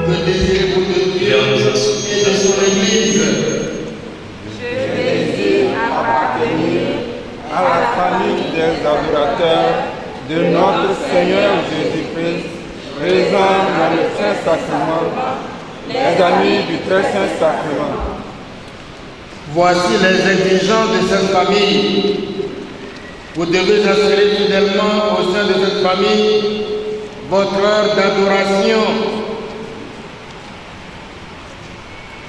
que désirez-vous de Dieu et de son Église? Je désire appartenir à la famille des adorateurs de notre Seigneur Jésus-Christ, présent dans le Saint-Sacrement, les amis du Très Saint-Sacrement. Voici les exigences de cette famille. Vous devez assurer fidèlement au sein de cette famille votre heure d'adoration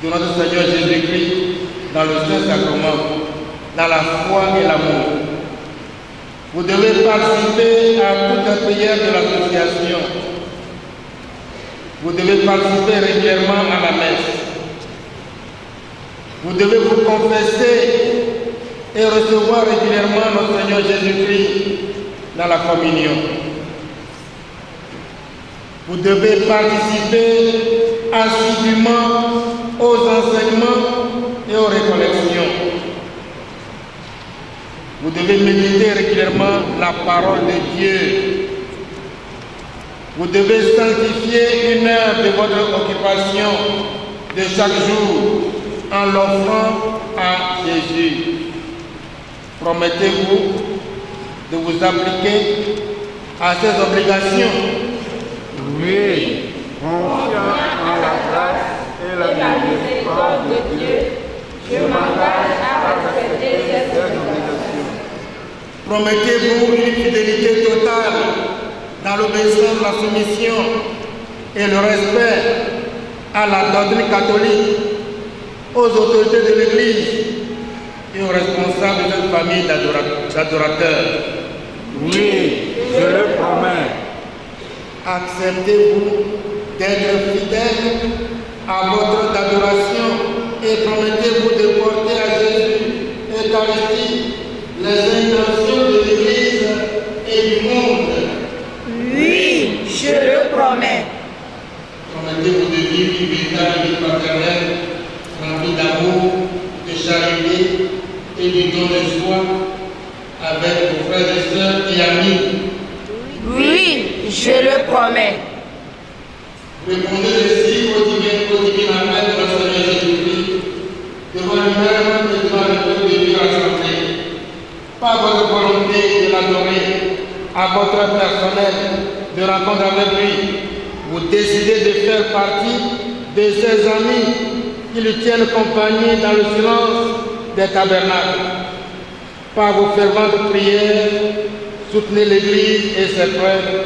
de notre Seigneur Jésus-Christ dans le Saint-Sacrement, dans la foi et l'amour. Vous devez participer à toutes les prières de l'association. Vous devez participer régulièrement à la messe. Vous devez vous confesser et recevoir régulièrement notre Seigneur Jésus-Christ dans la communion. Vous devez participer assidûment aux enseignements et aux récollections. Vous devez méditer régulièrement la parole de Dieu. Vous devez sanctifier une heure de votre occupation de chaque jour en l'offrant à Jésus. Promettez-vous de vous appliquer à ces obligations? Oui, confiant en la grâce et la miséricorde de Dieu, je m'engage à respecter ces obligations. Promettez-vous une fidélité totale dans l'obéissance de la soumission et le respect à la doctrine catholique, aux autorités de l'Église et aux responsables de cette famille d'adorateurs? Oui, je le promets. Acceptez-vous d'être fidèle à votre adoration et promettez-vous de porter à Jésus Eucharistie les intentions de l'Église et du monde? Oui, je le promets. Promettez-vous de vivre une véritable vie fraternelle, remplie d'amour, de charité et du don de soi avec vos frères et sœurs et amis? Oui, je le promets. Répondez ainsi au divin appel de notre Seigneur Jésus-Christ, devant lui-même et devant le peuple de Dieu rassemblé. Pas votre volonté de l'adorer, à votre personnel de rencontre avec lui, vous décidez de faire partie de ses amis qui lui tiennent compagnie dans le silence des tabernacles. Par vos ferventes prières, soutenez l'Église et ses prêtres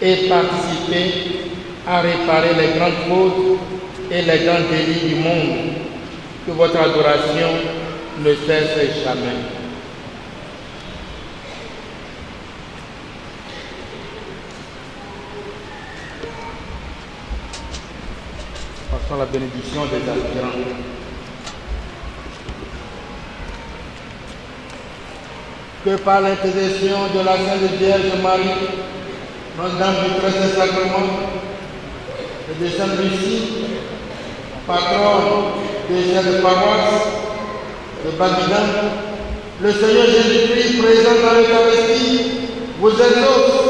et participez à réparer les grandes fautes et les grands délits du monde. Que votre adoration ne cesse jamais. Passons à la bénédiction des aspirants. Que par l'intercession de la Sainte Vierge Marie, Notre-Dame du Très Saint-Sacrement, et de Sainte Lucie, patronne des chefs de paroisse de Baguidan, le Seigneur Jésus-Christ présent dans l'Eucharistie vous exauce,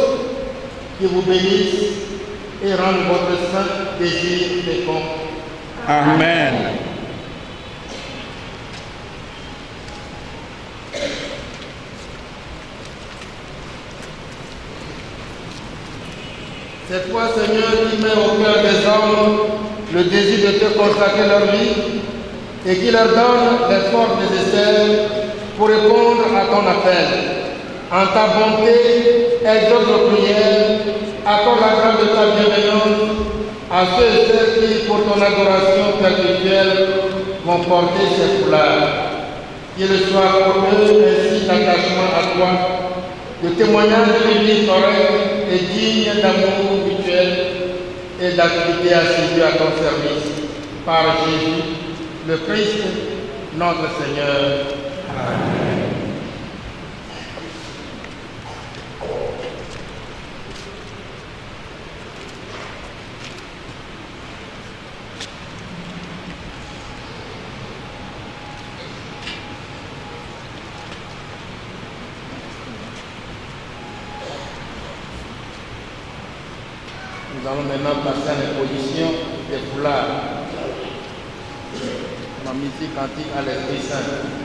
qui vous bénisse et rende votre saint désir fécond. Amen. C'est toi, Seigneur, qui mets au cœur des hommes le désir de te consacrer leur vie et qui leur donne les forces nécessaires pour répondre à ton appel. En ta bonté, exauce nos prières, accorde la grâce de ta bienveillance à ceux et celles qui, pour ton adoration perpétuelle, vont porter ces foulards. Qu'il soit pour eux ainsi d'attachement à toi, de témoignage de vie correcte et digne d'amour mutuel et d'activité assidue à ton service. Par Jésus, le Christ, notre Seigneur. Amen. Nous allons maintenant passer à l'imposition gloire. Ma musique cantique à l'Esprit Saint.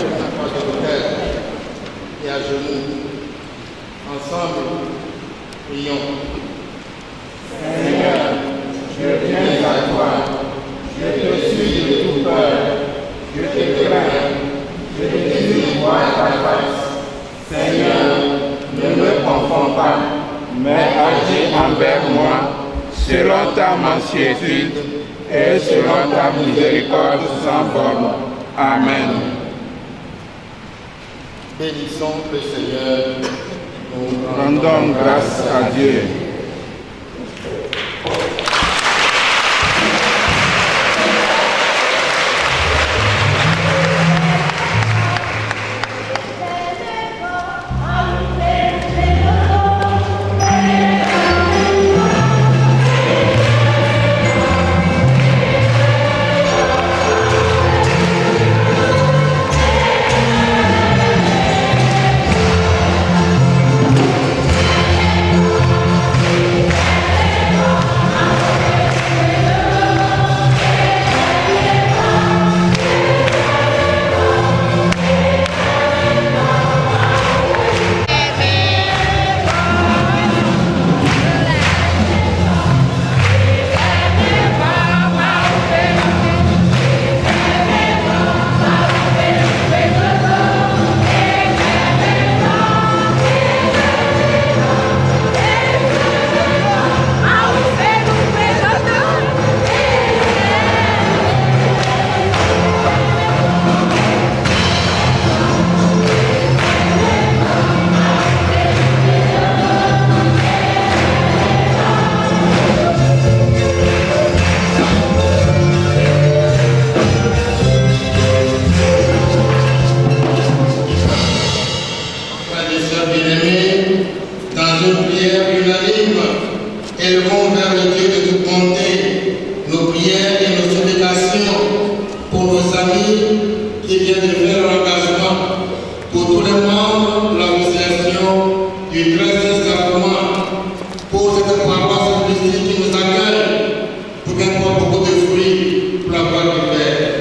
face de l'autel et à genoux. Ensemble, prions. Seigneur, je viens à toi, je te suis de tout cœur, je te crains, je désire voir ta face. Seigneur, ne me confonds pas, mais agis envers moi selon ta mansuétude et selon ta miséricorde sans borne. Amen. Bénissons le Seigneur. Nous Rendons grâce à Dieu. Élevons vers le Dieu de toute bonté nos prières et nos supplications pour nos amis qui viennent de faire l'engagement, pour tous les membres de l'association du 13e sacrement, pour cette paroisse mystique qui nous accueille, pour qu'elle porte beaucoup de fruits pour la gloire du Père.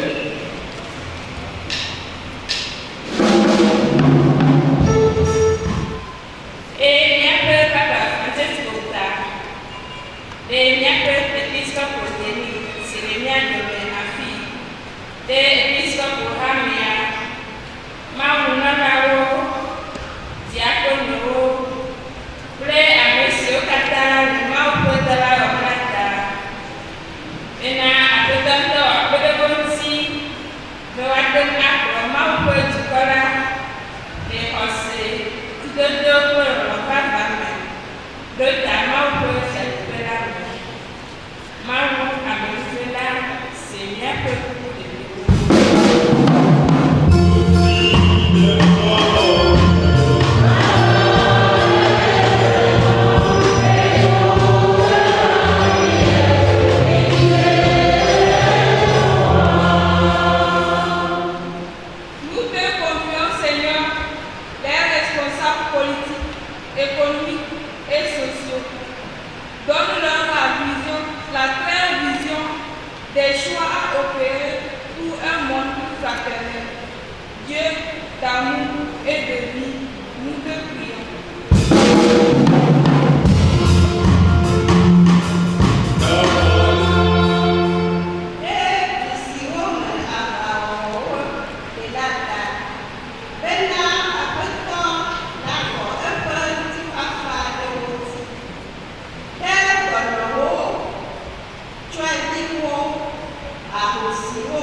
Ahosiwo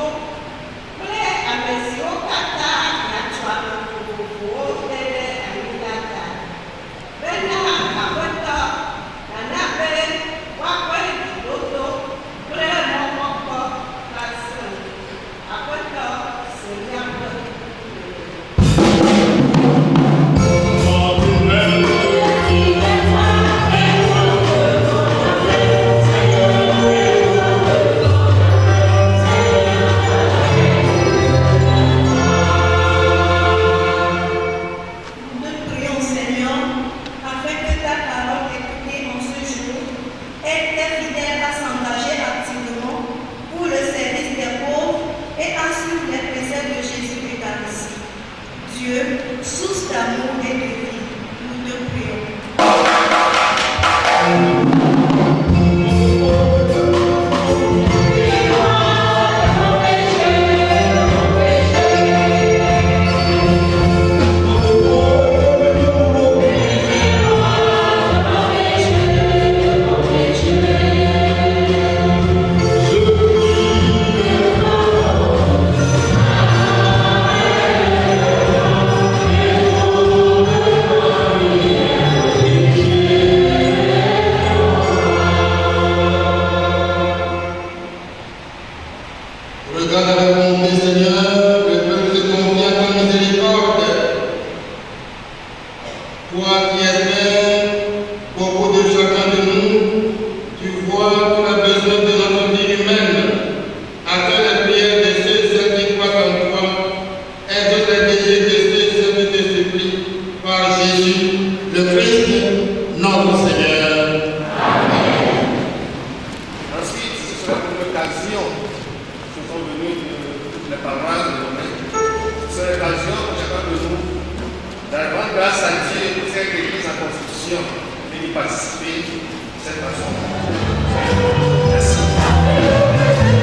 kple ame siwo katã miatsɔ Dieu, source d'amour et de vie, nous te prions. Regarde avec bonté, Seigneur, le peuple se confie à ta miséricorde. Toi qui es Père, beaucoup de chacun de nous, tu vois qu'on a besoin de notre vie humaine. Attends les prières de ceux et celles qui croient en toi. Aide les désirs de ceux et celles qui te supplient. Par Jésus, le Christ, notre Seigneur. Amen. Ensuite, ce sera pour l'occasion. Nous sommes venus de toutes les paroisses de domaine. C'est l'occasion pour chacun de nous d'aller rendre grâce à Dieu pour cette église en constitution et d'y participer de cette façon. Merci. Amen.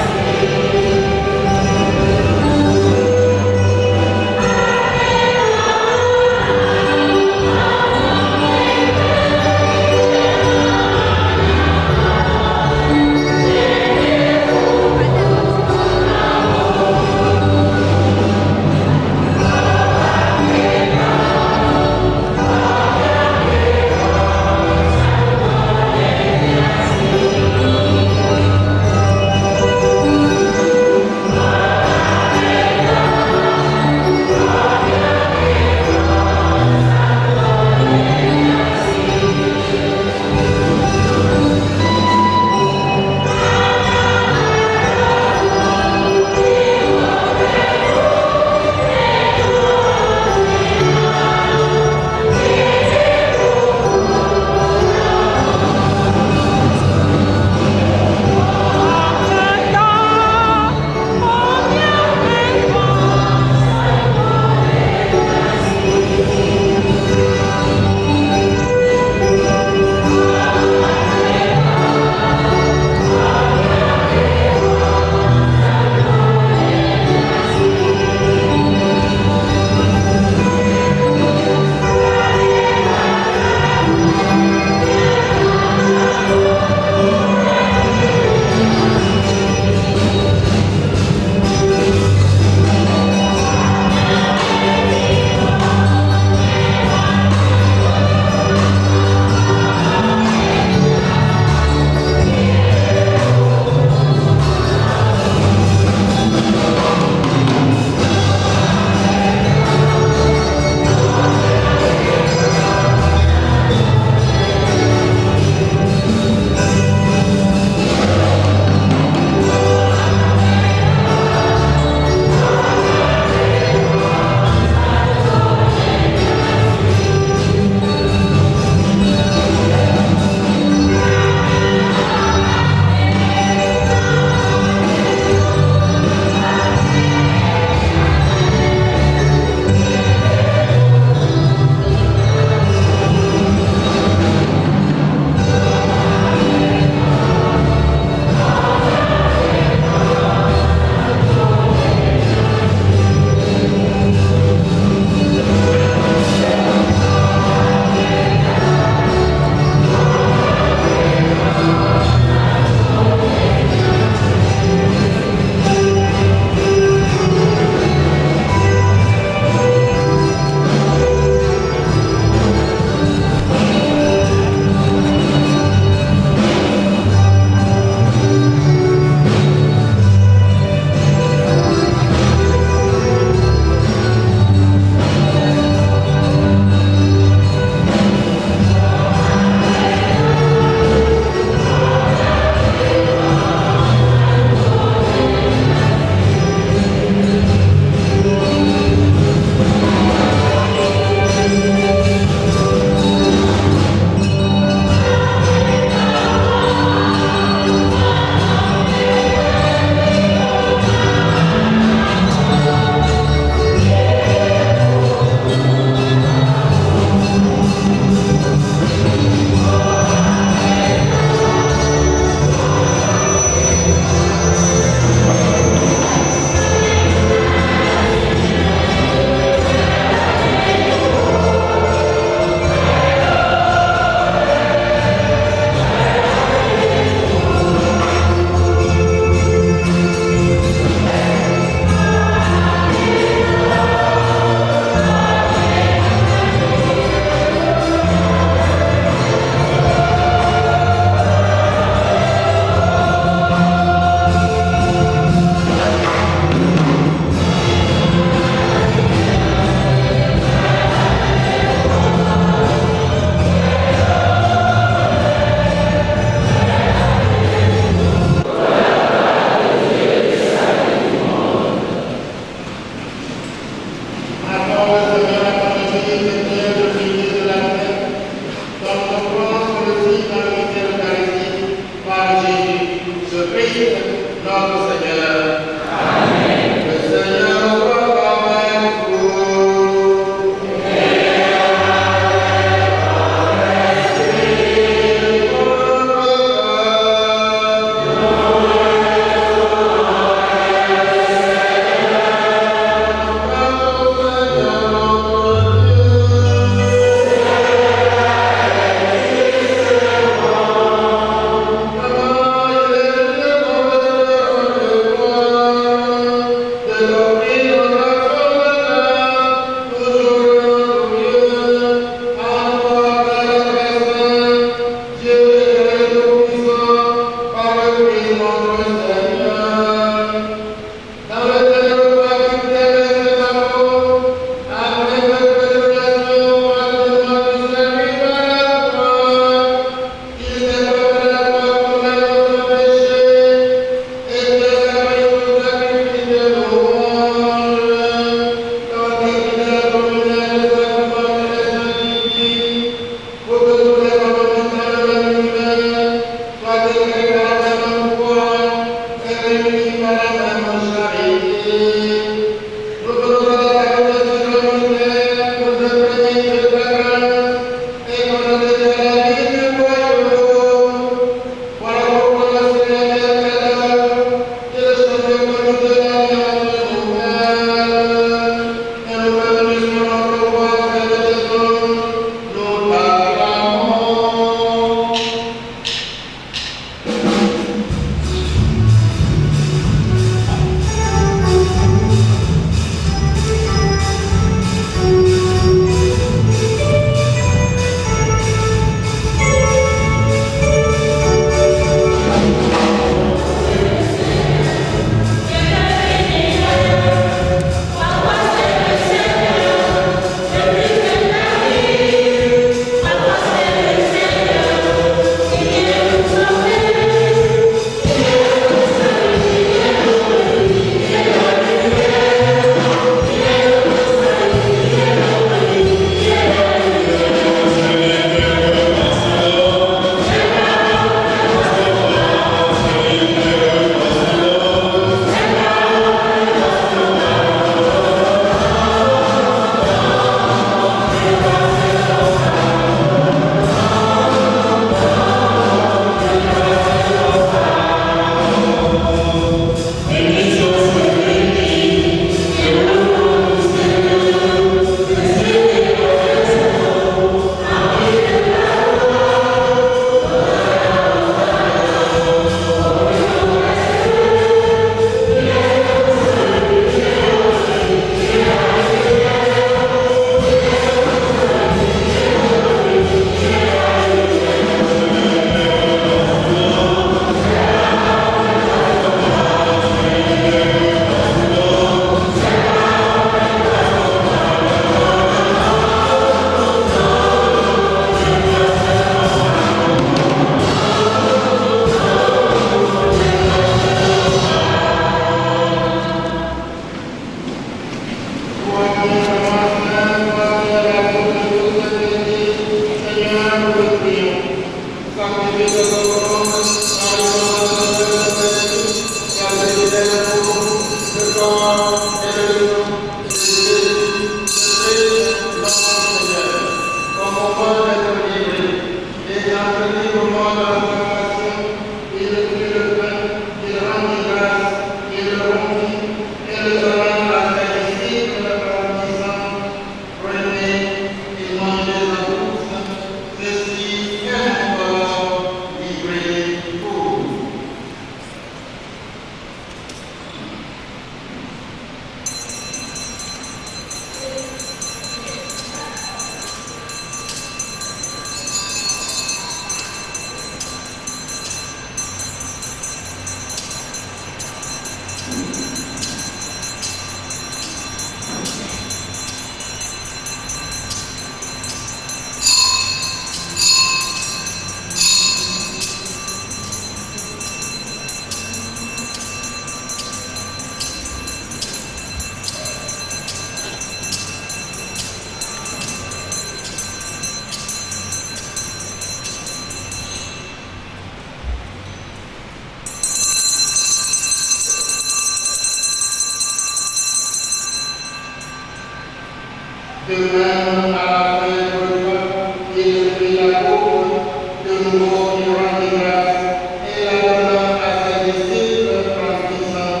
De même, à la fin du repas, il prit la coupe, de nouveau il rendit grâce et la donna à ses disciples en disant,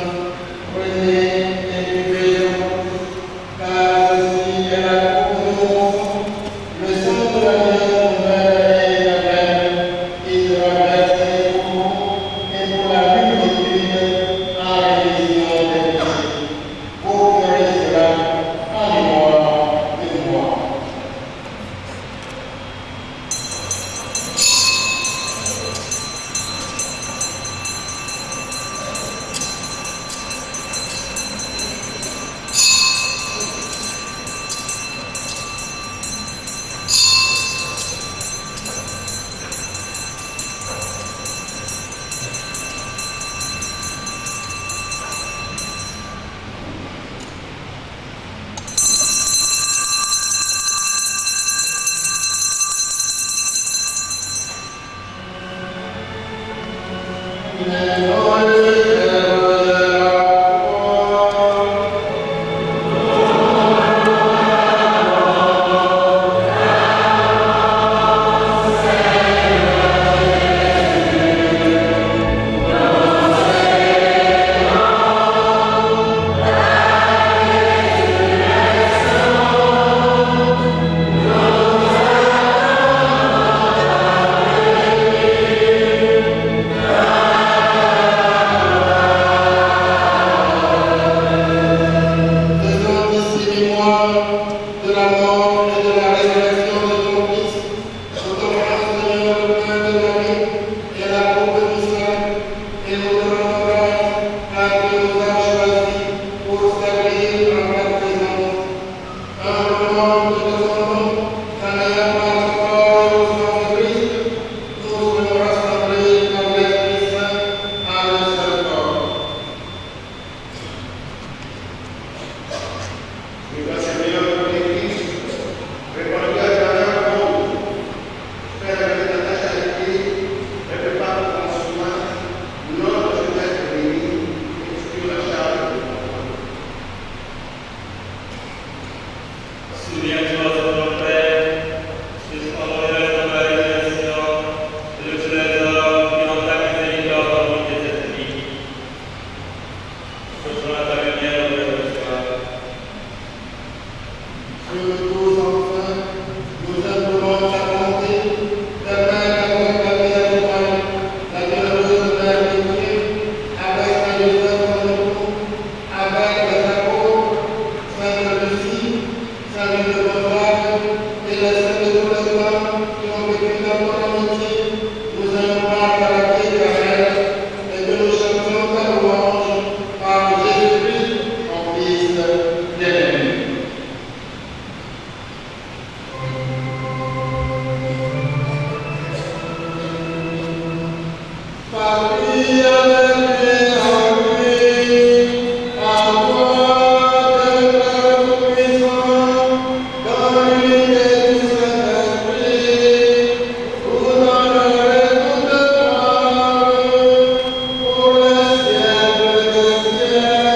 prenez et buvez, car ceci est la coupe de mon sang, le sang de l'agneau nouvelle et éternelle, qui sera versé pour vous et pour la multitude en rémission des péchés. Vous ferez cela en mémoire de moi. Faisons discernement de la mort et de la résurrection de ton Fils, notre Seigneur, le pain de la vie et la coupe du sang, et nous te rendons grâce car tu nous as choisis pour servir en ta présence. Humblement, nous te demandons qu'en ayant par le corps et au sang de Christ, nous soyons rassemblés comme l'Esprit Saint en un seul corps. Mientras el Señor lo bendice, reconozca el gran amor. Espera que te tacha de ti, el preparo con su mano, no lo se te escribir, escribe la llave. Souviens-toi de ton Père, suspendu dans la résurrection, le trésor qui dans ta miséricorde a monté cette vie. Ce sera ta lumière de le soir. Dieu tous enfin, nous implorons ta bonté, permettre avec la Vierge Marie, la bienheureuse Mère de Dieu, avec Saint Joseph en nous, avec les apôtres, Sainte Lucie, Saint Louis de Gonzague et les saints de tous les temps qui ont vécu dans ton amitié, nous implorons ta la vie éternelle et que nous chantions ta louange par Jésus-Christ, ton Fils bien-aimé. Paris avec lui, à toi de cœur puissant, dans l'unité du Saint-Esprit, vous donnerez toute gloire pour les siècles des siècles.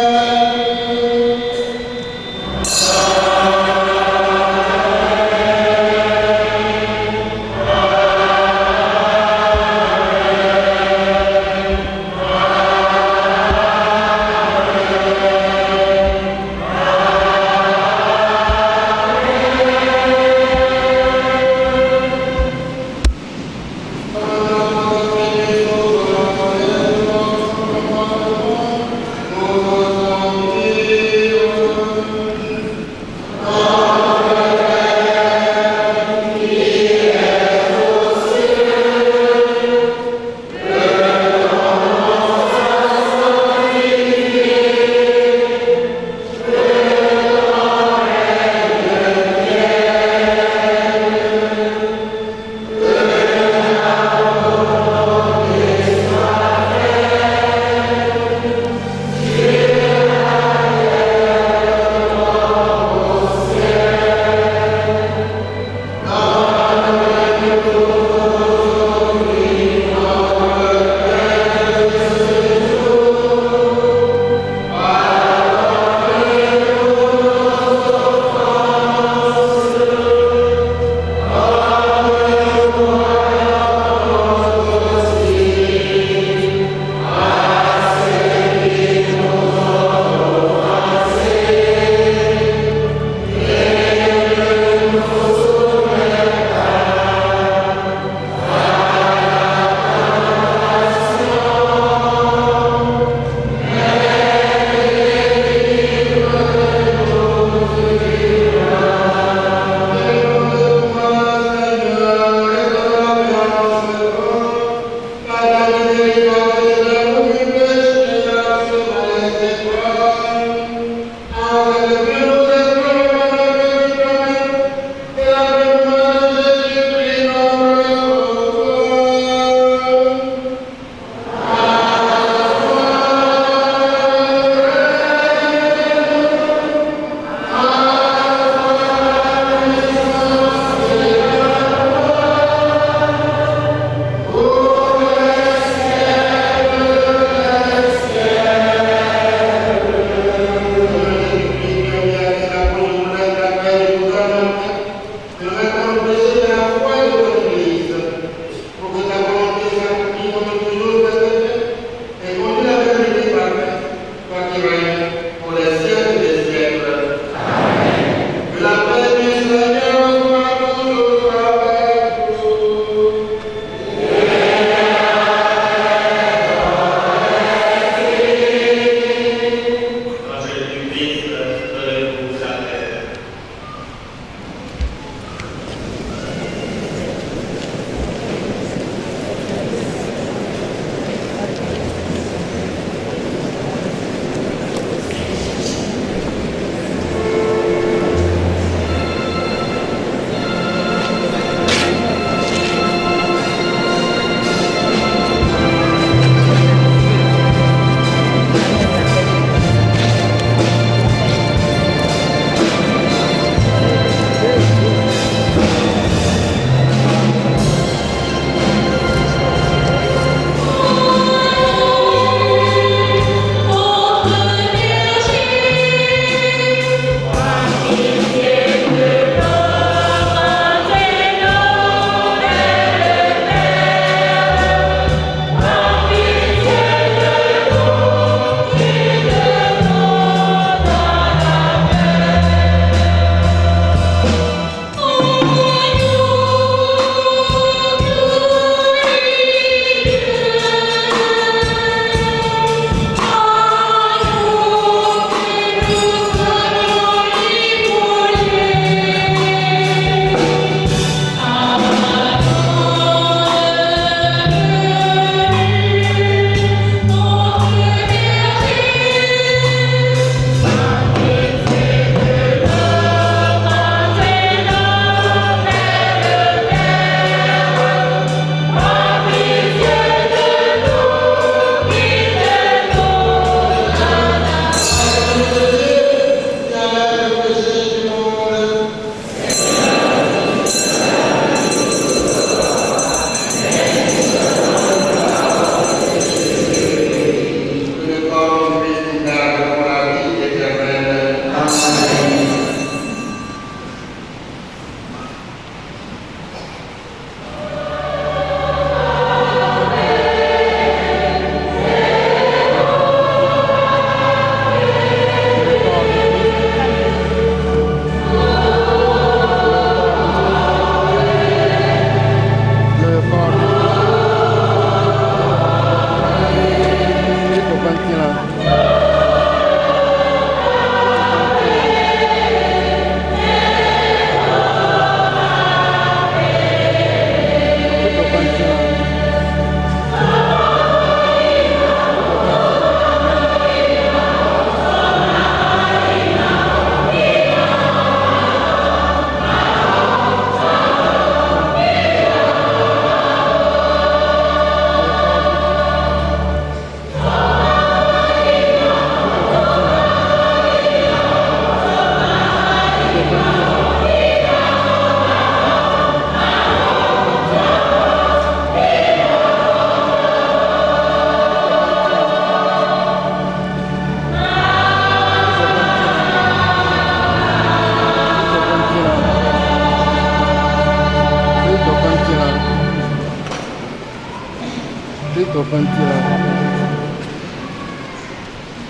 Cristo Pantila.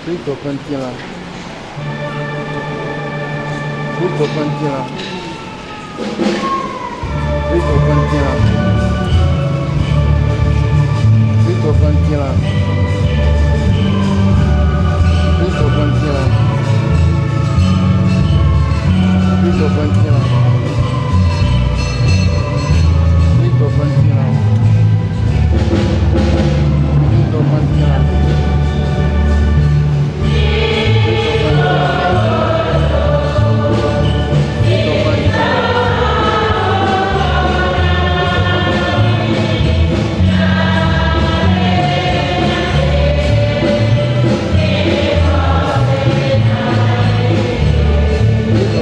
Cristo Pantila. Cristo Pantila. Cristo Pantila. Cristo Pantila. Cristo Pantila. Cristo Pantila. Cristo Pantila. Cristo Pantila. Cristo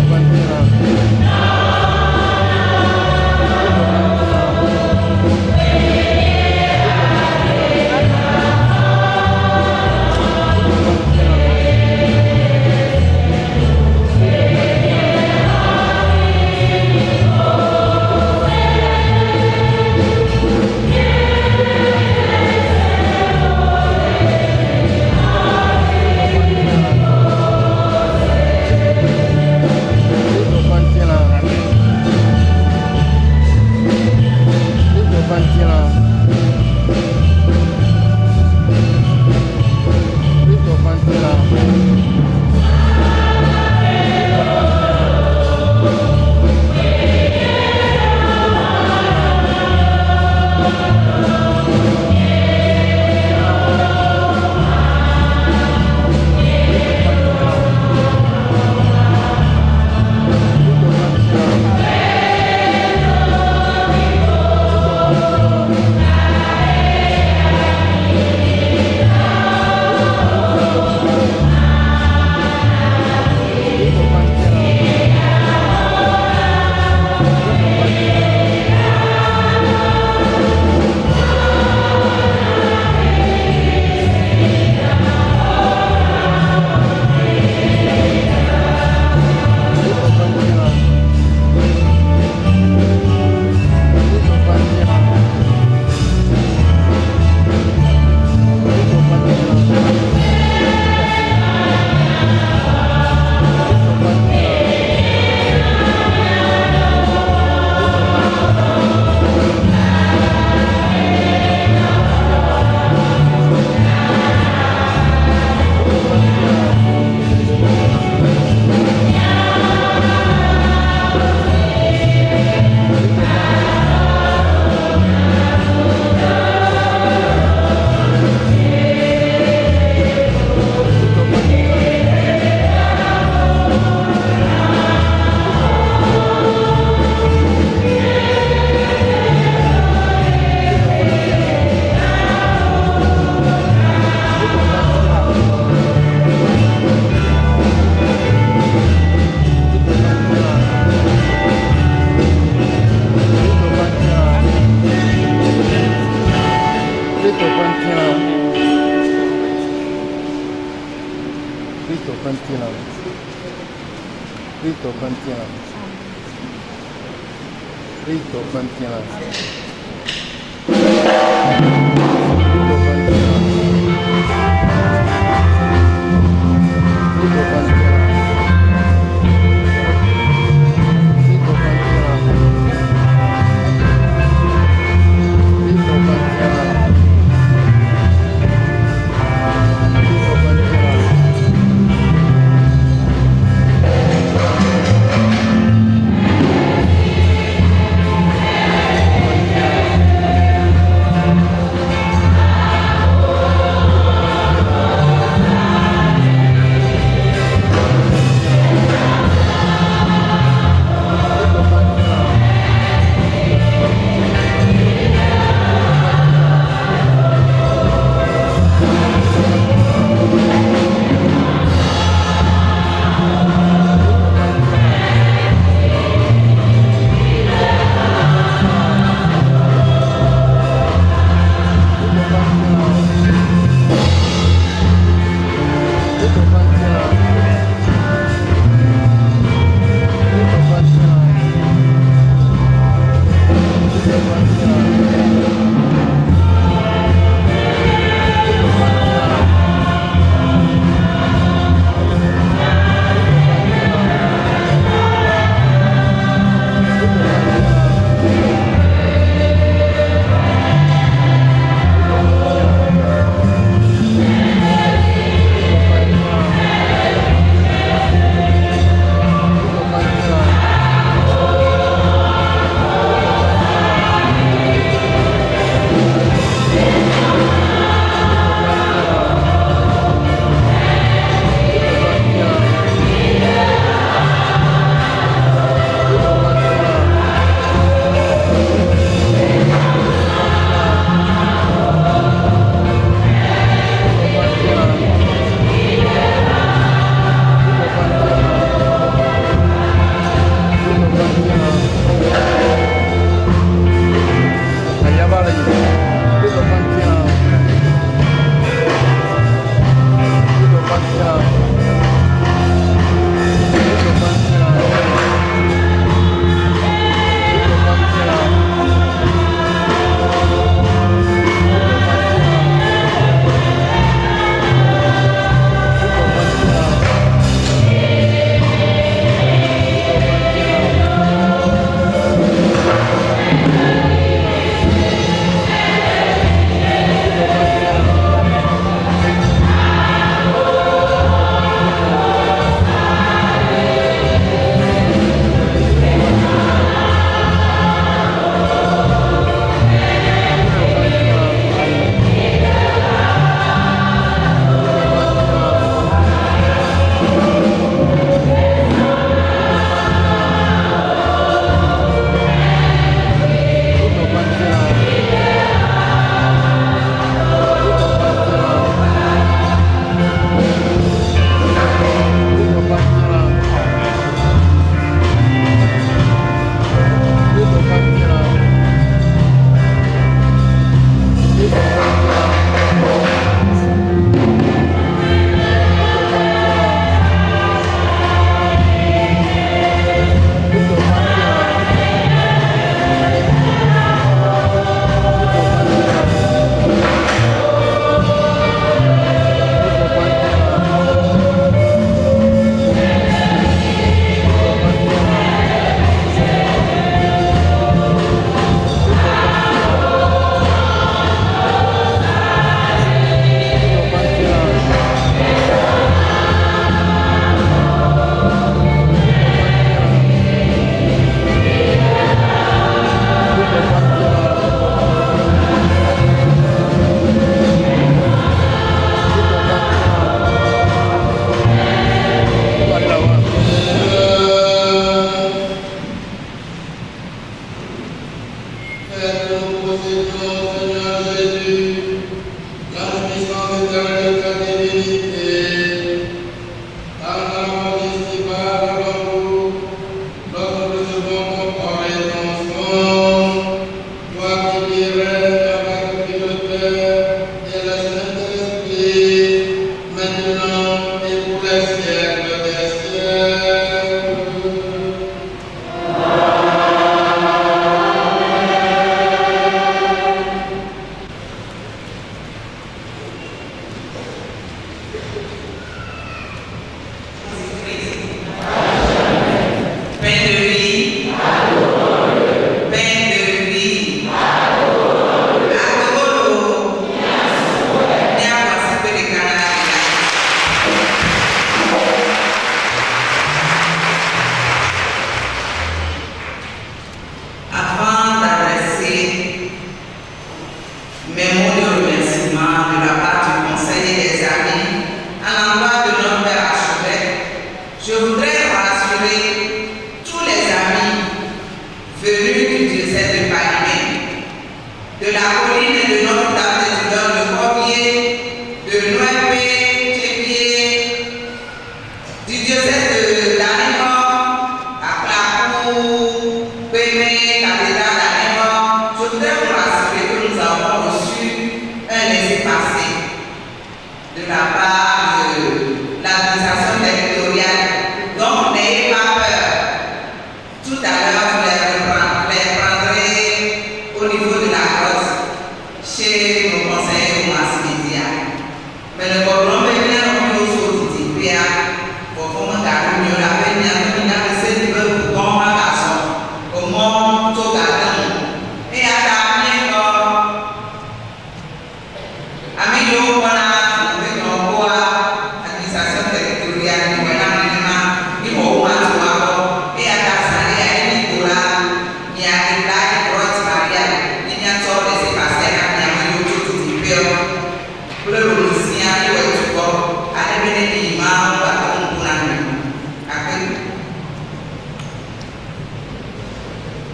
Pantila. Cristo Pantila. Cristo Pantila. Cristo Pantila.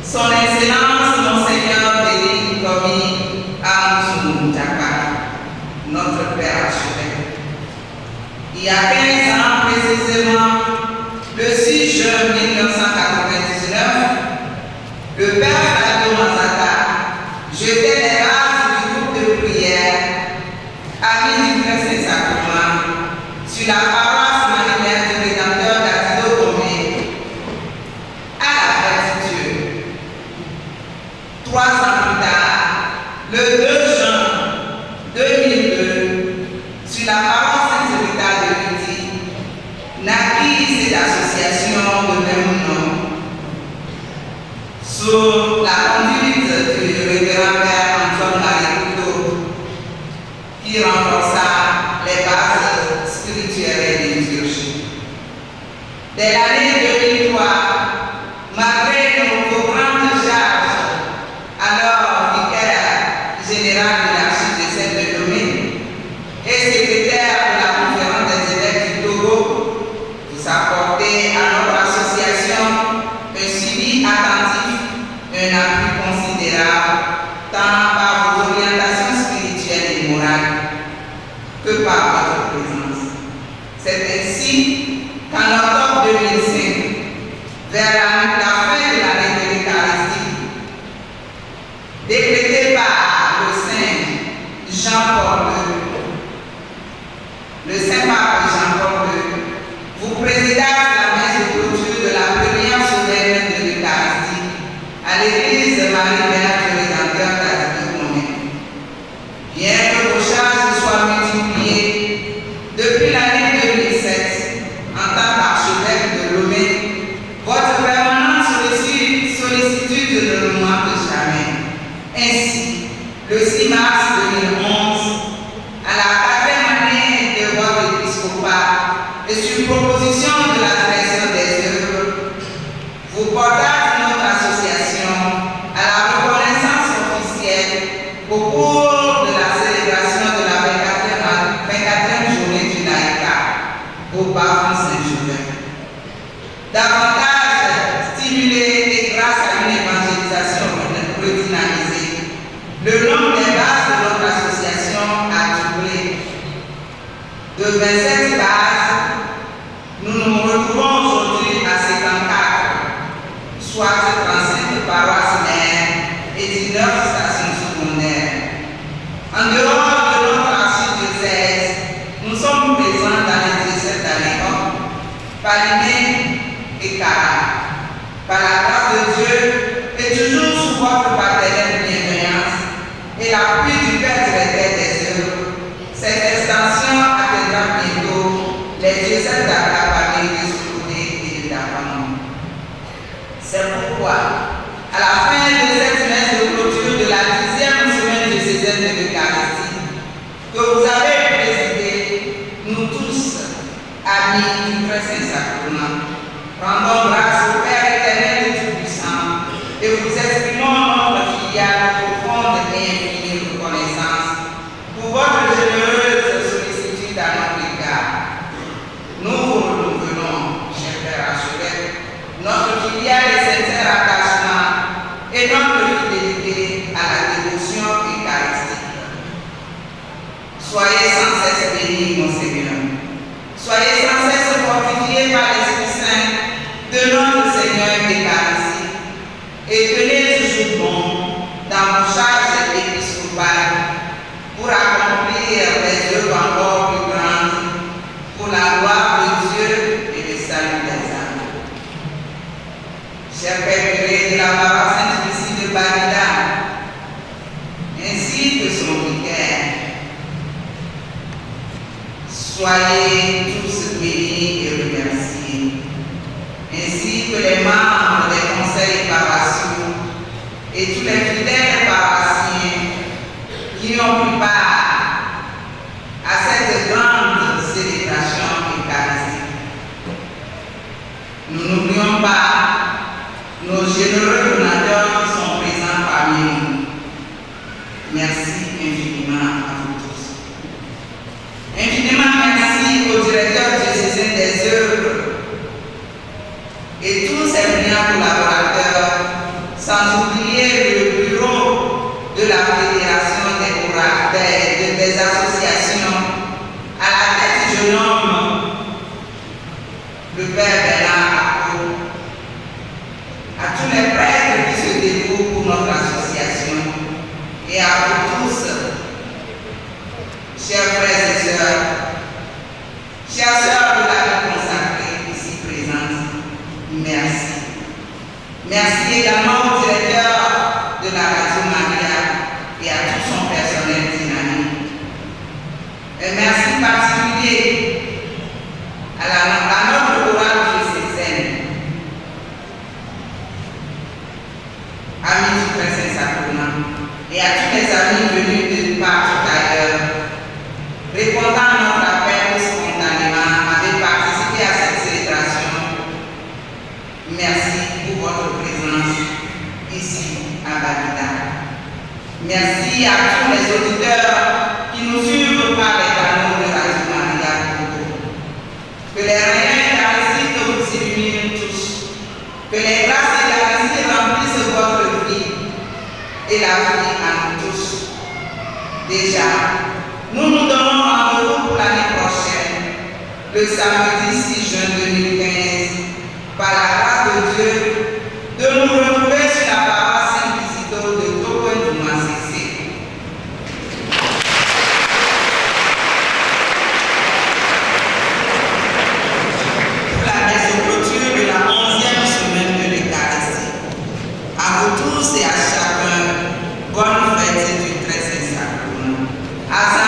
Son Excellence Monseigneur Denis Komi Amousou Diakara, notre Père archevêque. Il y a 15 ans précisément, le 6 juin 1999, le Père Fabio Manzata jetait les bases du groupe de prière Amis du Très Saint-Sacrement sur la paroisse manuelle du Rédempteur d'Atilo Tomé à la fête Dieu. 3 ans plus tard, le 2 juin 2002, sur la paroisse Saint-Rita de Lydie, naquit cette association de même nom, sous la conduite du révérend Père Antoine-Marie Couteau, qui renforça les bases spirituelles et liturgiques. Dès l'année 2003, malgré nos programmes de charge, alors vicaire général de l'archidiocèse de Lomé et secrétaire de la conférence des évêques du Togo, vous apportez à notre association un suivi attentif, un appui considérable, tant par vos orientations spirituelles et morales que par votre présence. C'est ainsi qu'en octobre 2005, vers la fin de l'année de l'Eucharistie, décrétée par le Saint Jean-Paul II, le Saint-Pape Jean-Paul II, vous présidâtes la messe de clôture de la première semaine de l'Eucharistie à l'église Marie-Mère du Rédempteur d'Atilo-Tomé. Bien que vos charges soient multipliées depuis l'année 2007 en tant qu'archevêque de Lomé, votre permanente sollicitude ne nous manque jamais. Ainsi, le 6 mars 2011, à la 4e année de votre épiscopat et sur proposition de la direction des œuvres, vous portâtes notre association à la reconnaissance officielle au cours de la célébration de la 24e journée du laïcat au Bas Saint-Joseph. Davantage stimulé et grâce à une évangélisation redynamisée, le nombre des bases de notre association a doublé. De 27 bases, nous nous retrouvons aujourd'hui à 54, soit 35 paroisses mères et 19 stations secondaires. En dehors de notre archidiocèse, nous sommes présents dans les diocèses d'Aléon, Palimé et Cara. Par la grâce de Dieu et toujours sous votre paternelle bienveillance et l'appui du Père directeur des œuvres, cette extension atteindra bientôt les diocèses d'Akabane, de Soukouté et de Dapamon. C'est pourquoi, à la fin de cette messe de clôture de la 10e semaine de Césaire de l'Eucharistie, que vous avez présidé, nous tous, amis du Très Saint-Sacrement, rendons grâce au Père éternel et tout-puissant et vous exprimons notre filiale profonde et infinie reconnaissance pour votre généreuse sollicitude à notre égard. Nous vous renouvelons, cher Père archevêque, notre filiale et sincère attachement et notre fidélité à la dévotion eucharistique. Soyez sans cesse bénis, mon Seigneur. Soyez sans cesse fortifiés par l'Esprit Saint de notre Seigneur Eucharistique et tenez toujours bon dans vos charges épiscopales pour accomplir des œuvres encore plus grandes pour la gloire de Dieu et le salut des âmes. Cher Père curé de la paroisse Sainte-Lucie de Bagdad, ainsi que son vicaire, soyez tous bénis et remerciés, ainsi que les membres des conseils paroissiaux et tous les fidèles paroissiens qui ont pris part à cette grande célébration eucharistique. Nous n'oublions pas nos généreux donateurs qui sont présents parmi nous. Merci infiniment à vous tous. Infiniment merci au directeur diocésain des œuvres et tous ses brillants collaborateurs, sans sans oublier le bureau de la Fédération des associations, à la tête je nomme le Père Bernard Arnaud, à tous les prêtres qui se dévouent pour notre association et à vous tous, chers frères et sœurs, chères sœurs de la vie consacrée ici présentes, merci. Merci également au directeur de la Radio Maria et à tout son personnel dynamique. Un merci particulier à notre chorale diocésaine, amis du Très Saint-Sacrement, et à tous les amis venus de partout ailleurs, répondant à notre appel spontanément, avez participé à cette célébration. Merci pour votre présence ici à Bagdad. Merci à tous les auditeurs qui nous suivent par les canaux de Radio Maria Congo. Que les rayons d'Aristide vous illuminent tous. Que les grâces d'Aristide remplissent votre vie et la vie à nous tous. Déjà, nous nous donnons rendez-vous pour l'année prochaine, le samedi 6 juin 2015, par la grâce de Dieu, de nous retrouver sur la paroisse Saint-Isidore de Togo-Douma-Cessé. Pour la clôture de la 11e semaine de l'Eucharistie. À vous tous et à chacun, bonne fête du Très Saint-Sacrement. Azan.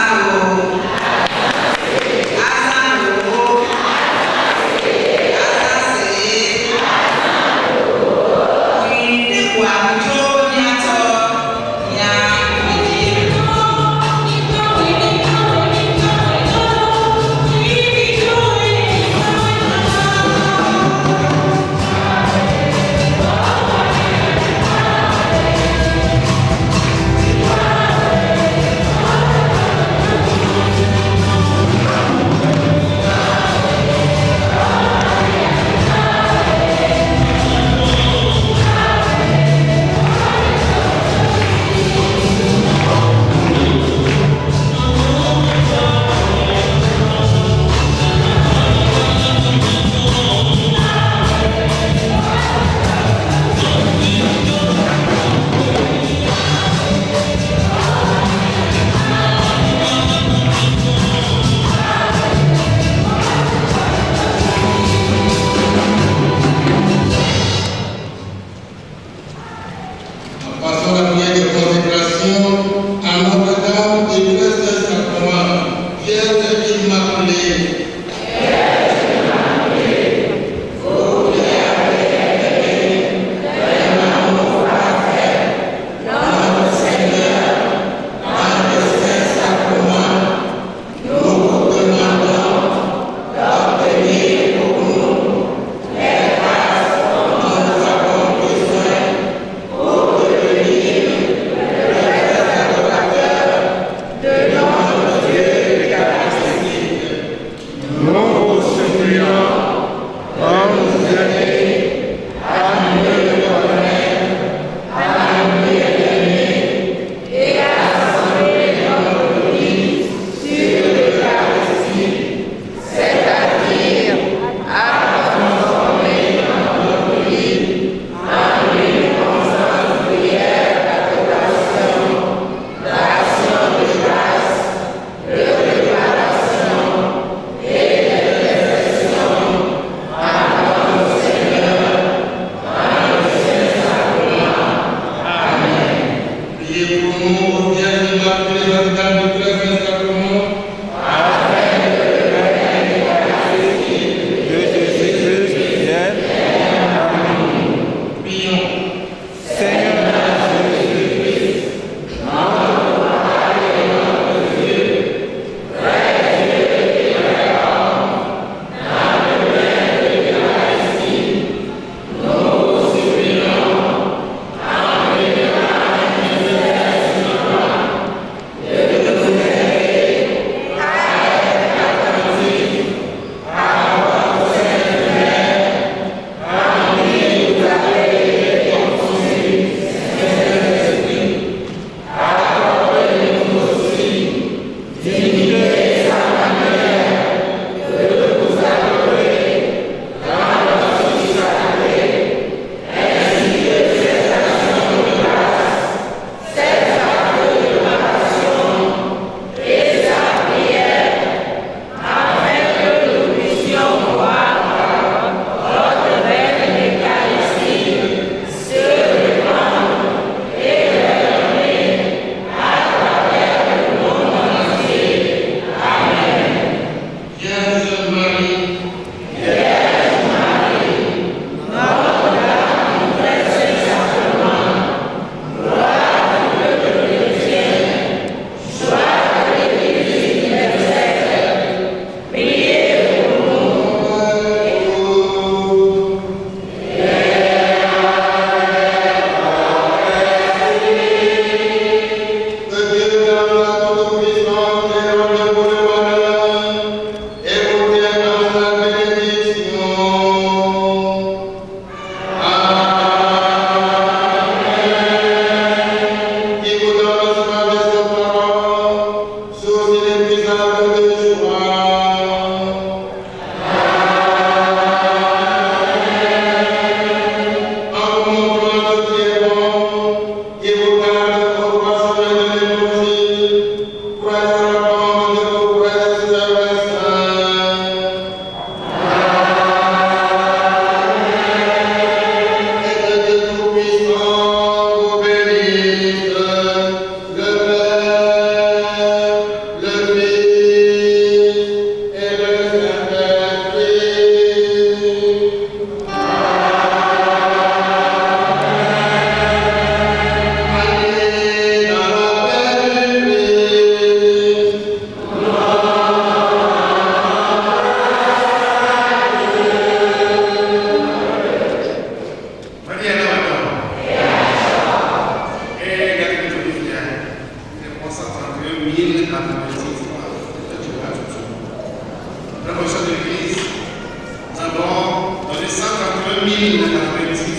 000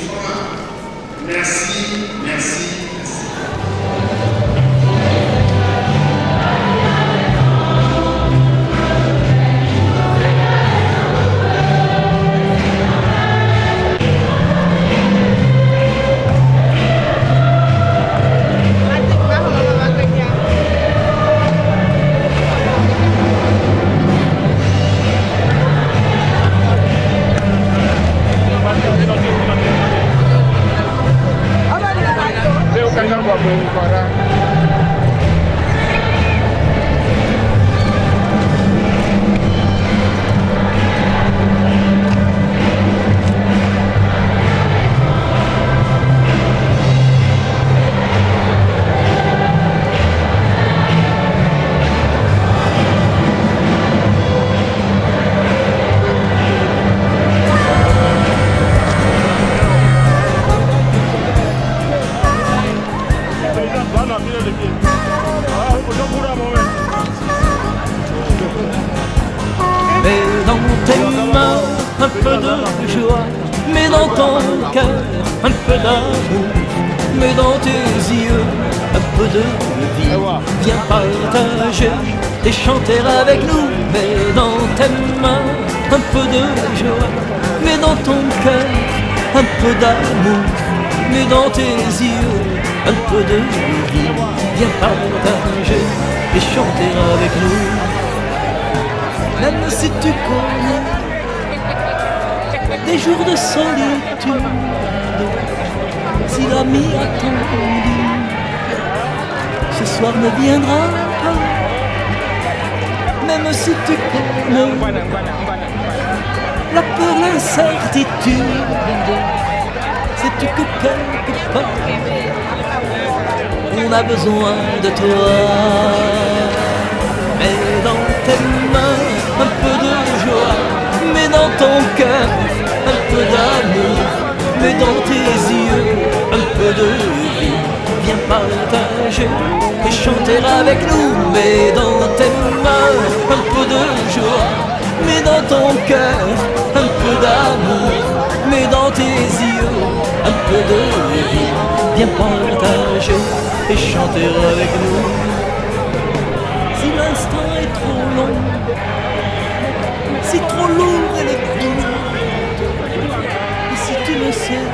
francs. Merci, merci, merci. Mets dans tes mains un peu de joie, mets dans ton cœur un peu d'amour, mets dans tes yeux un peu de vie. Viens partager et chanter avec nous. Mets dans tes mains un peu de joie, mets dans ton cœur un peu d'amour, mets dans tes yeux un peu de vie. Viens partager et chanter avec nous. Même si tu connais des jours de solitude, si l'ami attendu ce soir ne viendra pas, même si tu connais la peur, l'incertitude, sais-tu que quelque part on a besoin de toi. Mets dans tes mains un peu de joie, mets dans ton cœur un peu d'amour, mets dans tes yeux un peu de vie. Viens partager et chanter avec nous. Mets dans tes mains un peu de joie, mets dans ton cœur un peu d'amour, mets dans tes yeux un peu de vie. Viens partager et chanter avec nous. Si l'instant est trop long, si trop lourd est le coup, et si tu le sais,